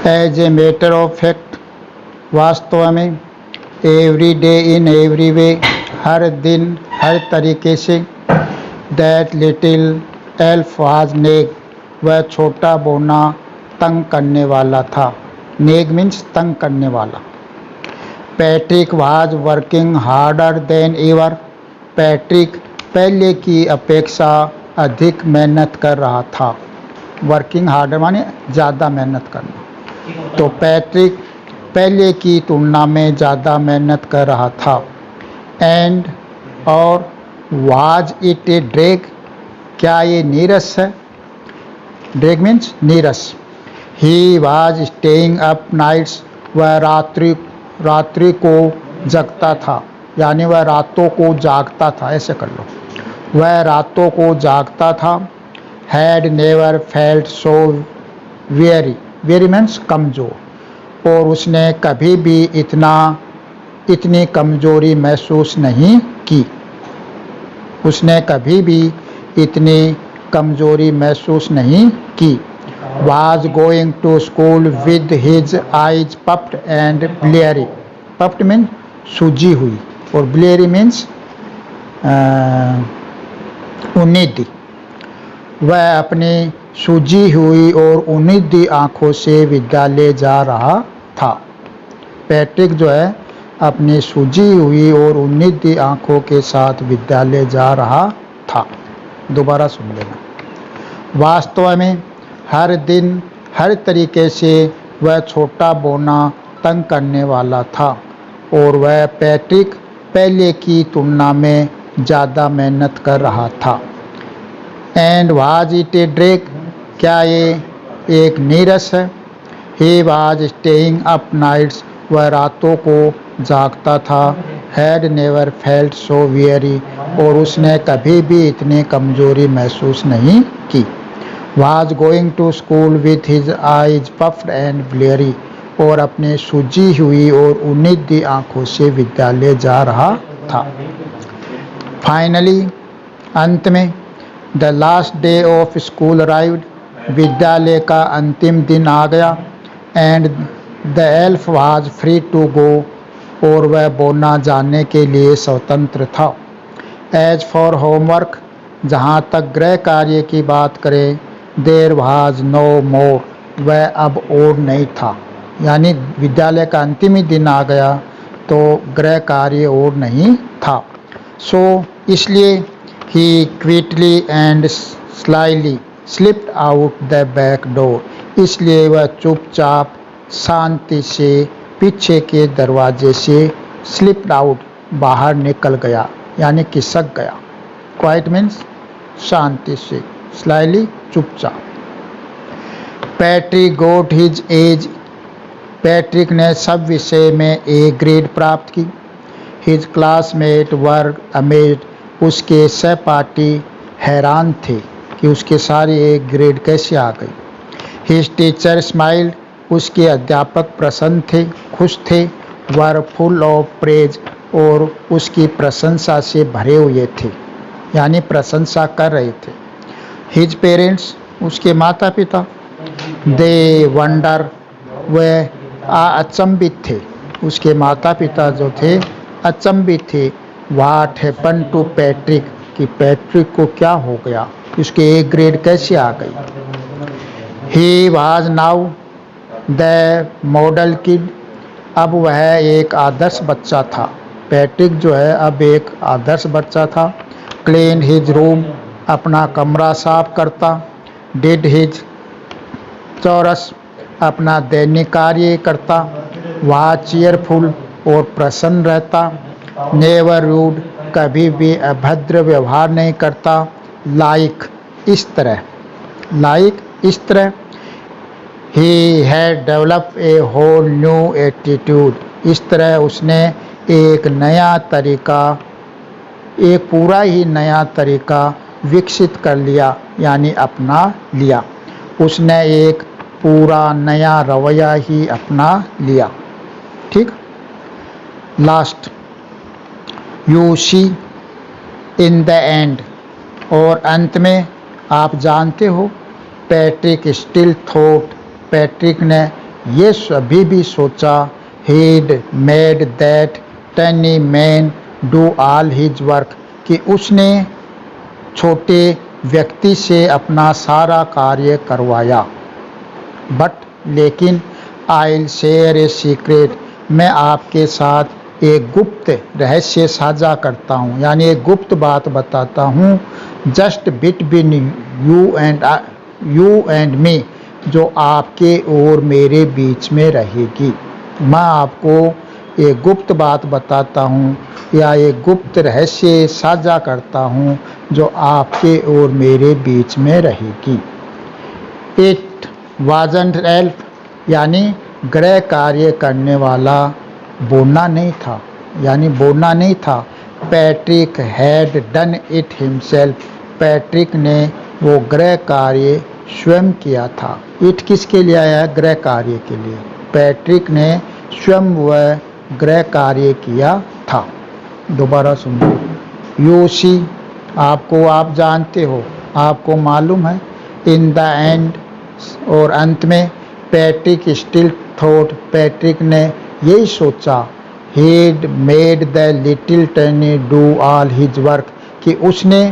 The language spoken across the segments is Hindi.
As a matter of fact, वास्तव में, every day in every way, हर दिन हर तरीके से, that little elf was nag, वह छोटा बोना तंग करने वाला था। नेग मीन्स तंग करने वाला। Patrick was working harder than ever, Patrick पहले की अपेक्षा अधिक मेहनत कर रहा था। वर्किंग हार्डर माने ज़्यादा मेहनत करना, तो पैट्रिक पहले की तुलना में ज़्यादा मेहनत कर रहा था। एंड और वाज इट ए ड्रैग, क्या ये नीरस है? ड्रैग मीन्स नीरस। He was staying up nights, वह रात्रि को जगता था, यानी वह रातों को जागता था, ऐसे कर लो, वह रातों को जागता था। Had never felt so very, very means कमज़ोर, और उसने कभी भी इतनी कमज़ोरी महसूस नहीं की। उसने कभी भी इतनी कमज़ोरी महसूस नहीं की। Was going to school with his eyes puffed and bleary. Puffed means सूजी हुई, और bleary means उन्नीदी। वह अपनी सूजी हुई और उन्नीदी आँखों से विद्यालय जा रहा था। पैट्रिक जो है अपनी सूजी हुई और उन्नीदी आँखों के साथ विद्यालय जा रहा था। दोबारा सुन लेना। वास्तव में, हर दिन हर तरीके से वह छोटा बोना तंग करने वाला था, और वह पैट्रिक पहले की तुलना में ज़्यादा मेहनत कर रहा था। And was it a drag, क्या ये एक नीरस है? He was staying up nights, वह रातों को जागता था। Had never felt so very, और उसने कभी भी इतनी कमज़ोरी महसूस नहीं की। Was going to school with his eyes puffed and bleary, और अपने सूजी हुई और उन्नीदी आँखों से विद्यालय जा रहा था। फाइनली, अंत में, the last day of school arrived, विद्यालय का अंतिम दिन आ गया। And the elf was free to go, और वह बोना जाने के लिए स्वतंत्र था। एज फॉर होमवर्क, जहाँ तक गृह कार्य की बात करें, देर वाज नो मोर, वह अब और नहीं था, यानी विद्यालय का अंतिम ही दिन आ गया तो गृह कार्य और नहीं था। सो इसलिए ही quickly and slyly slipped out the back door, इसलिए वह चुपचाप शांति से पीछे के दरवाजे से स्लिप्ड आउट बाहर निकल गया, यानी खिसक गया। क्वाइट मीन्स शांति से, स्लाइली चुपचाप। पैट्रिक गोट हिज एज, पैट्रिक ने सब विषय में ए ग्रेड प्राप्त की। हिज क्लासमेट वर अमेज्ड, उसके सहपाठी हैरान थे कि उसके सारे ए ग्रेड कैसे आ गई। हिज टीचर स्माइल्ड, उसके अध्यापक प्रसन्न थे, खुश थे। वर फुल ऑफ प्रेज, और उसकी प्रशंसा से भरे हुए थे, यानी प्रशंसा कर रहे थे। हिज पेरेंट्स, उसके माता पिता, दे वंडर, वह अचंभित थे, उसके माता पिता जो थे अचंभित थे। वाट हैपन टू पैट्रिक, कि पैट्रिक को क्या हो गया, उसके ए ग्रेड कैसे आ गई। He was now the model kid, अब वह एक आदर्श बच्चा था। पैट्रिक जो है अब एक आदर्श बच्चा था। क्लीन हिज रूम, अपना कमरा साफ करता। डिड हिज चौरस, अपना दैनिक कार्य करता। वह चीयरफुल, और प्रसन्न रहता। नेवर रूड, कभी भी अभद्र व्यवहार नहीं करता। लाइक, इस तरह, लाइक इस तरह। He had developed a whole new attitude, इस तरह उसने एक नया तरीका, एक पूरा ही नया तरीका विकसित कर लिया, यानी अपना लिया। उसने एक पूरा नया रवैया ही अपना लिया। ठीक। Last, you see in the end, और अंत में आप जानते हो, पैट्रिक स्टिल थॉट, पैट्रिक ने ये सभी भी सोचा he'd made that tiny man do all his work कि उसने छोटे व्यक्ति से अपना सारा कार्य करवाया। बट लेकिन I'll share a secret मैं आपके साथ एक गुप्त रहस्य साझा करता हूँ, यानी एक गुप्त बात बताता हूँ। Just between you and me जो आपके और मेरे बीच में रहेगी। मैं आपको एक गुप्त बात बताता हूँ या एक गुप्त रहस्य साझा करता हूँ जो आपके और मेरे बीच में रहेगी। इट वाजंट एल्फ यानी गृह कार्य करने वाला बोना नहीं था, यानी बोना नहीं था। Patrick had done it himself Patrick ने वो गृह कार्य स्वयं किया था। इट किसके लिए आया है? गृह कार्य के लिए। पैट्रिक ने स्वयं वह गृह कार्य किया था। दोबारा सुनिए। यू सी आपको, आप जानते हो, आपको मालूम है। इन द एंड और अंत में पैट्रिक स्टिल थॉट पैट्रिक ने यही सोचा he'd made the little tiny do all his work कि उसने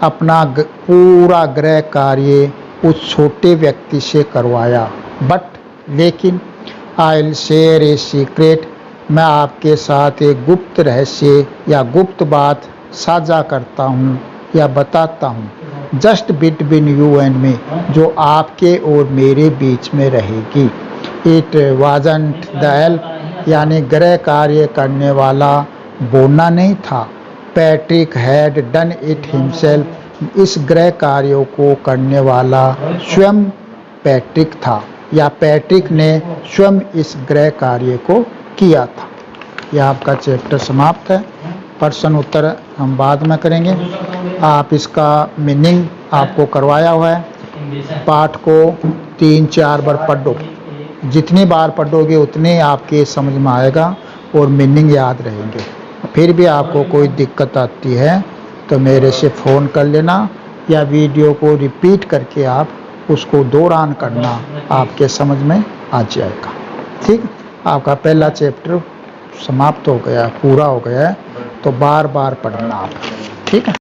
अपना पूरा गृह कार्य उस छोटे व्यक्ति से करवाया। बट लेकिन I'll share a secret मैं आपके साथ एक गुप्त रहस्य या गुप्त बात साझा करता हूँ या बताता हूँ। Just between you and me जो आपके और मेरे बीच में रहेगी। इट वाजंट द एल्फ यानी गृह कार्य करने वाला बोना नहीं था। Patrick had done it himself इस गृह कार्यों को करने वाला स्वयं पैट्रिक था या पैट्रिक ने स्वयं इस गृह कार्य को किया था। यह आपका चैप्टर समाप्त है। प्रश्न उत्तर हम बाद में करेंगे। आप इसका मीनिंग आपको करवाया हुआ है। पाठ को 3-4 बार पढ़ो, जितनी बार पढ़ोगे उतने आपके समझ में आएगा और मीनिंग याद रहेंगे। फिर भी आपको कोई दिक्कत आती है तो मेरे से फ़ोन कर लेना या वीडियो को रिपीट करके आप उसको दोहरान करना, आपके समझ में आ जाएगा। ठीक, आपका पहला चैप्टर समाप्त हो गया, पूरा हो गया है, तो बार बार पढ़ना आप। ठीक है।